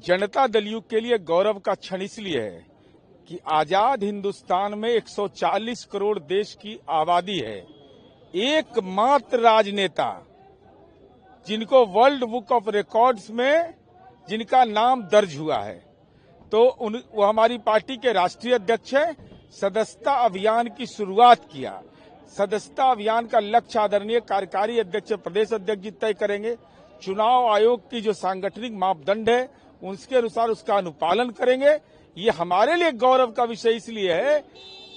Janata Dal you के लिए गौरव का क्षण इसलिए है कि आजाद हिंदुस्तान में 140 करोड़ देश की आबादी है। एकमात्र राजनेता जिनको वर्ल्ड बुक ऑफ रिकॉर्ड्स में जिनका नाम दर्ज हुआ है, तो वो हमारी पार्टी के राष्ट्रीय अध्यक्ष है। सदस्यता अभियान की शुरुआत किया। सदस्यता अभियान का लक्ष्य आदरणीय कार्यकारी अध्यक्ष प्रदेश अध्यक्ष जी तय करेंगे। चुनाव आयोग की जो सांगठनिक मापदंड है उसके अनुसार उसका अनुपालन करेंगे। ये हमारे लिए गौरव का विषय इसलिए है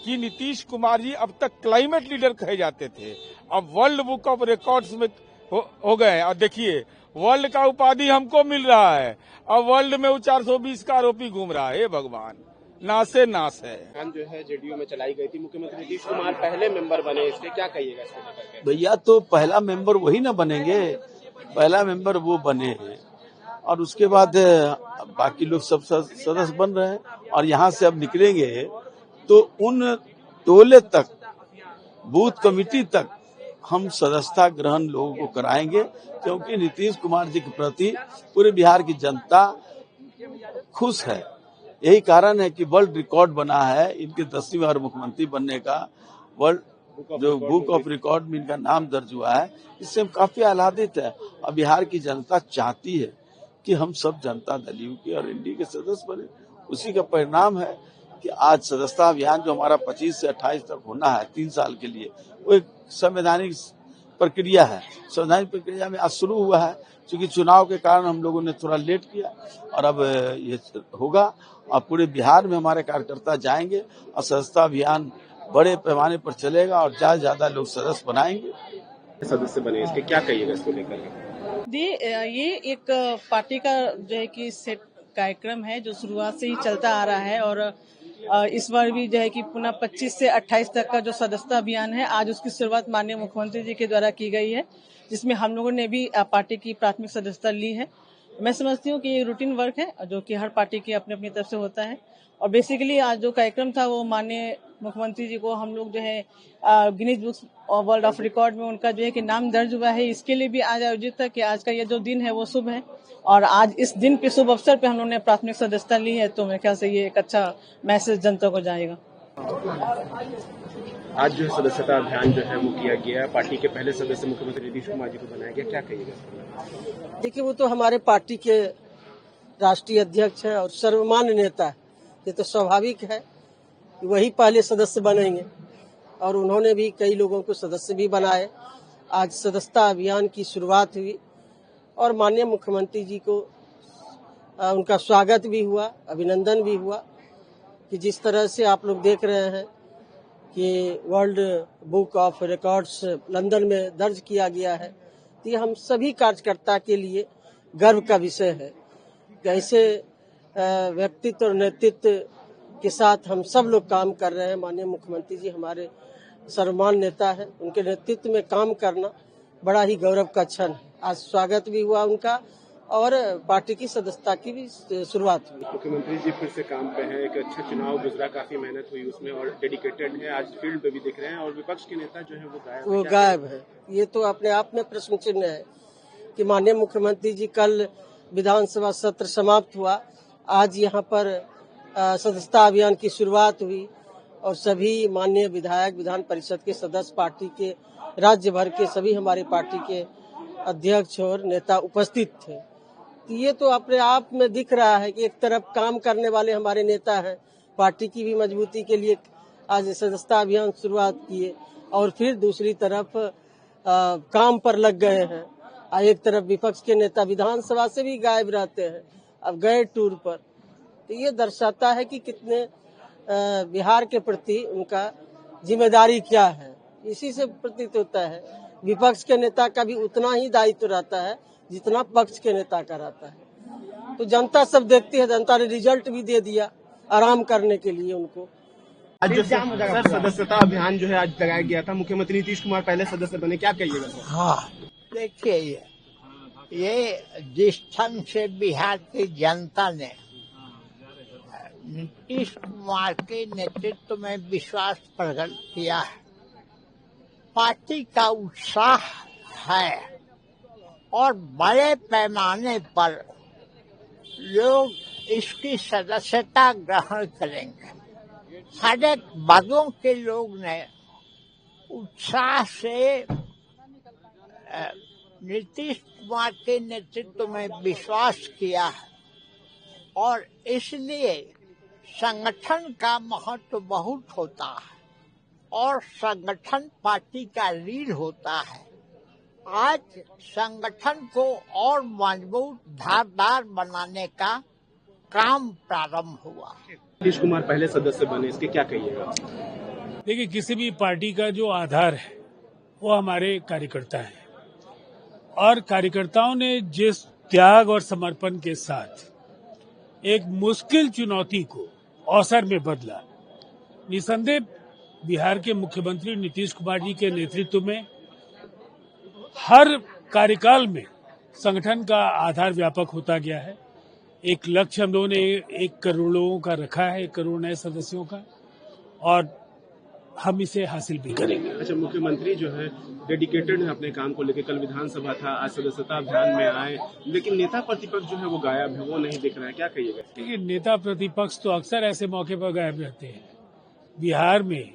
कि नीतीश कुमार जी अब तक क्लाइमेट लीडर कहे जाते थे, अब वर्ल्ड बुक ऑफ रिकॉर्ड्स में हो गए। और देखिए वर्ल्ड का उपाधि हमको मिल रहा है। अब वर्ल्ड में वो 420 का आरोपी घूम रहा है। हे भगवान, नासे नाश है। जो है जेडीयू में चलाई गई थी, मुख्यमंत्री नीतीश कुमार पहले मेंबर बने, इसके क्या कहिएगा इसको लेकर? भैया तो पहला मेंबर वही ना बनेंगे, पहला मेंबर वो बने हैं और उसके बाद बाकी लोग सब सदस्य बन रहे हैं। और यहाँ से अब निकलेंगे तो उन टोले तक, बूथ कमेटी तक हम सदस्यता ग्रहण लोगों को कराएंगे, क्योंकि नीतीश कुमार जी के प्रति पूरे बिहार की जनता खुश है। यही कारण है कि वर्ल्ड रिकॉर्ड बना है इनके 10वीं बार मुख्यमंत्री बनने का। वर्ल्ड जो बुक ऑफ रिकॉर्ड में इनका नाम दर्ज हुआ है, इससे हम काफी आह्लादित है। और बिहार की जनता चाहती है कि हम सब जनता दल यू के और एनडीए के सदस्य बने। उसी का परिणाम है कि आज सदस्यता अभियान जो हमारा 25 से 28 तक होना है 3 साल के लिए, वो एक संवैधानिक प्रक्रिया है। संवैधानिक प्रक्रिया में आज शुरू हुआ है, क्योंकि चुनाव के कारण हम लोगों ने थोड़ा लेट किया और अब ये होगा। और पूरे बिहार में हमारे कार्यकर्ता जाएंगे और सदस्यता अभियान बड़े पैमाने पर चलेगा और ज्यादा से ज्यादा लोग सदस्य बनाएंगे। सदस्य बने, इसके क्या कहिएगा इसको लेकर? ये एक पार्टी का जो है कि सेट कार्यक्रम है जो शुरुआत से ही चलता आ रहा है और इस बार भी जो है कि पुनः 25 से 28 तक का जो सदस्यता अभियान है, आज उसकी शुरुआत माननीय मुख्यमंत्री जी के द्वारा की गई है, जिसमें हम लोगों ने भी पार्टी की प्राथमिक सदस्यता ली है। मैं समझती हूँ कि ये रूटीन वर्क है जो कि हर पार्टी की अपनी अपनी तरफ से होता है। और बेसिकली आज जो कार्यक्रम था वो माननीय मुख्यमंत्री जी को हम लोग जो है Guinness books world of record में उनका जो है कि नाम दर्ज हुआ है, इसके लिए भी आज आयोजित था कि आज का ये जो दिन है वो शुभ है और आज इस दिन पे शुभ अवसर पे हम लोगों ने प्राथमिक सदस्यता ली है। तो मेरे ख्याल से ये एक अच्छा मैसेज जनता को जाएगा। आज जो सदस्यता अभियान जो है वो किया गया, पार्टी के पहले सदस्य मुख्यमंत्री नीतीश कुमार जी को बनाया गया, क्या कहिएगा? देखिए, वो तो हमारे पार्टी के राष्ट्रीय अध्यक्ष है और सर्वमान्य नेता है, ये तो स्वाभाविक है कि वही पहले सदस्य बनेंगे और उन्होंने भी कई लोगों को सदस्य भी बनाए। आज सदस्यता अभियान की शुरुआत हुई और माननीय मुख्यमंत्री जी को उनका स्वागत भी हुआ, अभिनंदन भी हुआ कि जिस तरह से आप लोग देख रहे हैं कि world book of records London में दर्ज किया गया है, तो ये हम सभी कार्यकर्ता के लिए गर्व का विषय है। कैसे व्यक्तित्व और नेतृत्व के साथ हम सब लोग काम कर रहे हैं। माननीय मुख्यमंत्री जी हमारे सर्वमान्य नेता है, उनके नेतृत्व में काम करना बड़ा ही गौरव का क्षण है। आज स्वागत भी हुआ उनका और पार्टी की सदस्यता की भी शुरुआत हुई। मुख्यमंत्री जी फिर से काम पे हैं, एक अच्छा चुनाव गुजरा, काफी मेहनत हुई उसमें और डेडिकेटेड है। आज फील्ड पे भी दिख रहे हैं और विपक्ष के नेता जो है वो गायब है। ये तो अपने आप में प्रश्न चिन्ह है कि माननीय मुख्यमंत्री जी कल विधानसभा सत्र समाप्त हुआ, आज यहाँ पर सदस्यता अभियान की शुरुआत हुई और सभी माननीय विधायक, विधान परिषद के सदस्य, पार्टी के राज्य भर के सभी हमारे पार्टी के अध्यक्ष और नेता उपस्थित थे। तो ये तो अपने आप में दिख रहा है कि एक तरफ काम करने वाले हमारे नेता हैं, पार्टी की भी मजबूती के लिए आज सदस्यता अभियान शुरुआत किए और फिर दूसरी तरफ काम पर लग गए हैं। एक तरफ विपक्ष के नेता विधानसभा से भी गायब रहते हैं, अब गए टूर पर। तो ये दर्शाता है कि कितने बिहार के प्रति उनका जिम्मेदारी क्या है। इसी से प्रतीत होता है विपक्ष के नेता का भी उतना ही दायित्व रहता है जितना पक्ष के नेता का रहता है। तो जनता सब देखती है, जनता ने रिजल्ट भी दे दिया आराम करने के लिए उनको। आज जो सर सदस्यता अभियान जो है आज लगाया गया था, मुख्यमंत्री नीतीश कुमार पहले सदस्य बने, क्या कहिएगा सर? हाँ, देखिए ये जिस ढंग से बिहार की जनता ने नीतीश कुमार के नेतृत्व में विश्वास प्रकट किया है, पार्टी का उत्साह है और बड़े पैमाने पर लोग इसकी सदस्यता ग्रहण करेंगे। हर एक वर्गों के लोग ने उत्साह से नीतीश कुमार के नेतृत्व में विश्वास किया है और इसलिए संगठन का महत्व बहुत होता है और संगठन पार्टी का रीढ़ होता है। आज संगठन को और मजबूत धारदार बनाने का काम प्रारंभ हुआ। नीतीश कुमार पहले सदस्य बने, इसके क्या कहिएगा? देखिए, किसी भी पार्टी का जो आधार है वो हमारे कार्यकर्ता हैं और कार्यकर्ताओं ने जिस त्याग और समर्पण के साथ एक मुश्किल चुनौती को अवसर में बदला, निसंदेह बिहार के मुख्यमंत्री नीतीश कुमार जी के नेतृत्व में हर कार्यकाल में संगठन का आधार व्यापक होता गया है। एक लक्ष्य हम लोगों ने 1 करोड़ लोगों का रखा है, 1 करोड़ नए सदस्यों का, और हम इसे हासिल भी करेंगे। अच्छा, मुख्यमंत्री जो है डेडिकेटेड है अपने काम को लेकर। कल विधानसभा था, आज सदस्यता अभियान में आए, लेकिन नेता प्रतिपक्ष जो है वो गायब है, वो नहीं दिख रहा है, क्या कहिएगा? देखिए, नेता प्रतिपक्ष तो अक्सर ऐसे मौके पर गायब रहते हैं। बिहार में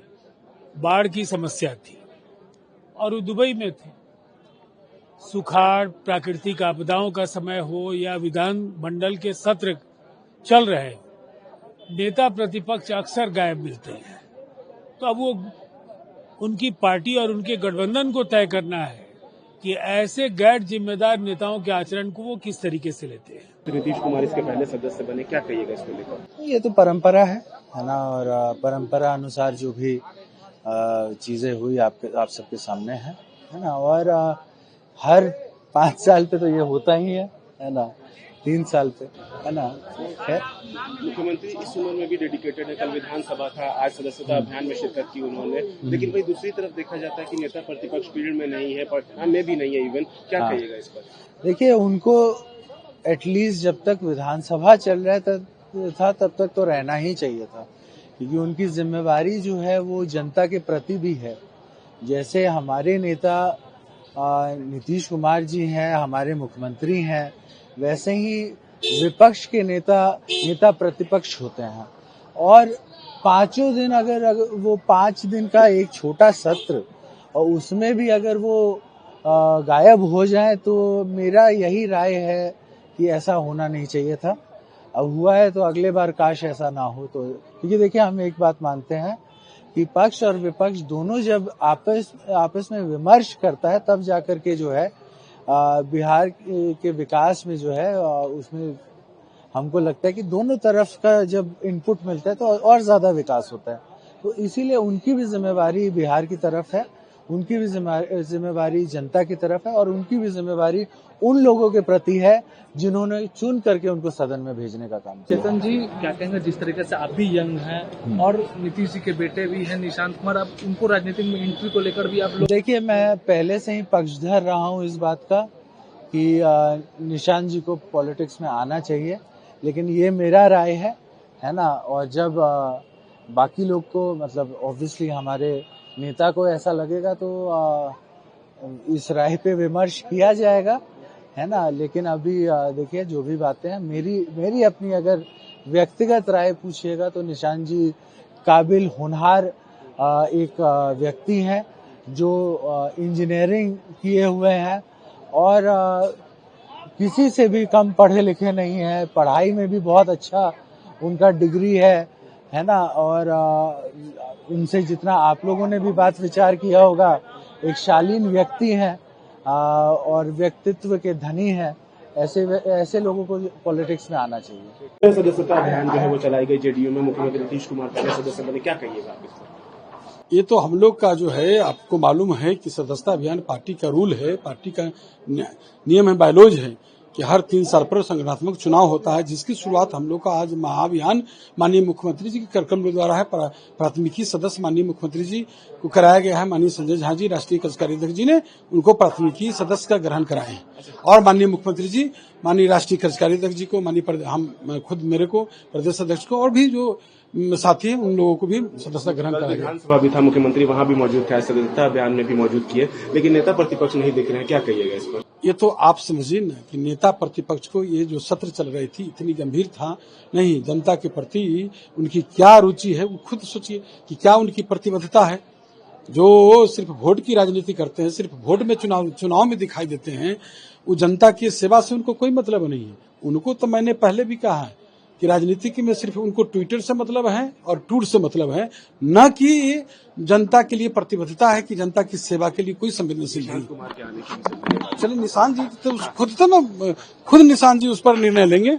बाढ़ की समस्या थी और वो दुबई में थे। सुखाड़, प्राकृतिक आपदाओं का समय हो या विधान मंडल के सत्र चल रहे, नेता प्रतिपक्ष अक्सर गायब मिलते हैं। तो अब वो उनकी पार्टी और उनके गठबंधन को तय करना है कि ऐसे गैर जिम्मेदार नेताओं के आचरण को वो किस तरीके से लेते हैं। तो नीतीश कुमार इसके पहले सदस्य बने, क्या कहिएगा इसको लेकर? ये तो परंपरा है ना, और परंपरा अनुसार जो भी चीजें हुई आप सबके सामने है ना। और हर 5 साल पे तो ये होता ही है ना, 3 साल पे, है ना। है मुख्यमंत्री इस उम्र में भी डेडिकेटेड है। कल विधानसभा था, आज सदस्यता अभियान में शिरकत की उन्होंने, लेकिन भाई दूसरी तरफ देखा जाता है कि नेता प्रतिपक्ष फील्ड में नहीं है, पटना में भी नहीं है इवन, क्या कहिएगा इस पर? देखिए, उनको एटलीस्ट जब तक विधानसभा चल रहा था तब तक तो रहना ही चाहिए था, क्योंकि उनकी जिम्मेवारी जो है वो जनता के प्रति भी है। जैसे हमारे नेता नीतीश कुमार जी हैं, हमारे मुख्यमंत्री हैं, वैसे ही विपक्ष के नेता प्रतिपक्ष होते हैं। और 5 दिन अगर वो 5 दिन का एक छोटा सत्र और उसमें भी अगर वो गायब हो जाए, तो मेरा यही राय है कि ऐसा होना नहीं चाहिए था। अब हुआ है तो अगले बार काश ऐसा ना हो। तो क्योंकि देखिए, हम एक बात मानते हैं कि पक्ष और विपक्ष दोनों जब आपस में विमर्श करता है, तब जाकर के जो है बिहार के विकास में जो है उसमें हमको लगता है कि दोनों तरफ का जब इनपुट मिलता है तो और ज्यादा विकास होता है। तो इसीलिए उनकी भी जिम्मेवारी बिहार की तरफ है, उनकी भी जिम्मेवारी जनता की तरफ है, और उनकी भी जिम्मेवारी उन लोगों के प्रति है जिन्होंने चुन करके उनको सदन में भेजने का काम किया। चेतन जी, क्या कहेंगे, जिस तरीके से आप भी यंग हैं और नीतीश जी के बेटे भी हैं निशांत कुमार, आप उनको राजनीतिक में एंट्री को लेकर भी आप लोग? देखिए, मैं पहले से ही पक्षधर रहा हूँ इस बात का कि निशांत जी को पॉलिटिक्स में आना चाहिए, लेकिन ये मेरा राय है ना। और जब बाकी लोग को, मतलब ऑब्वियसली हमारे नेता को ऐसा लगेगा तो इस राय पे विमर्श किया जाएगा, है ना। लेकिन अभी देखिए, जो भी बातें हैं, मेरी अपनी अगर व्यक्तिगत राय पूछिएगा तो निशांत जी काबिल, होनहार एक व्यक्ति हैं जो इंजीनियरिंग किए हुए हैं और किसी से भी कम पढ़े लिखे नहीं है, पढ़ाई में भी बहुत अच्छा उनका डिग्री है ना। और उनसे जितना आप लोगों ने भी बात विचार किया होगा, एक शालीन व्यक्ति हैं और व्यक्तित्व के धनी हैं। ऐसे लोगों को पॉलिटिक्स में आना चाहिए। सदस्यता अभियान जो है वो चलाई गई जेडीयू में, मुख्यमंत्री नीतीश कुमार पहले सदस्य बने, क्या कहिएगा आप इस पर? ये तो हम लोग का जो है, आपको मालूम है कि सदस्यता अभियान पार्टी का रूल है, पार्टी का नियम है, बायलॉज है कि हर 3 साल पर संगठनात्मक चुनाव होता है, जिसकी शुरुआत हम लोग का आज महाअभियान माननीय मुख्यमंत्री जी के कार्यक्रम के द्वारा है। प्राथमिकी सदस्य माननीय मुख्यमंत्री जी को कराया गया है। माननीय संजय झा जी, राष्ट्रीय कार्यकारी अध्यक्ष जी ने उनको प्राथमिकी सदस्य का ग्रहण कराए हैं, और माननीय मुख्यमंत्री जी, माननीय राष्ट्रीय कार्यकारी अध्यक्ष जी को, हम खुद मेरे को, प्रदेश अध्यक्ष को, और भी जो साथी है उन लोगों को भी सदस्यता ग्रहण कराया गया। विधानसभा भी था, मुख्यमंत्री वहां भी मौजूद थे, सदस्यता अभियान में भी मौजूद किए, लेकिन नेता प्रतिपक्ष नहीं दिख रहे हैं, क्या कहिएगा इस पर? ये तो आप समझिए ना कि नेता प्रतिपक्ष को ये जो सत्र चल रही थी इतनी गंभीर था नहीं। जनता के प्रति उनकी क्या रुचि है वो खुद सोचिए कि क्या उनकी प्रतिबद्धता है। जो सिर्फ वोट की राजनीति करते हैं, सिर्फ वोट में चुनाव में दिखाई देते हैं, वो जनता की सेवा से उनको कोई मतलब नहीं है। उनको तो मैंने पहले भी कहा है कि राजनीति में सिर्फ उनको ट्विटर से मतलब है और टूर से मतलब है, न कि जनता के लिए प्रतिबद्धता है कि जनता की सेवा के लिए कोई संवेदनशील नहीं। चलिए निशांत जी तो खुद निशांत जी उस पर निर्णय लेंगे।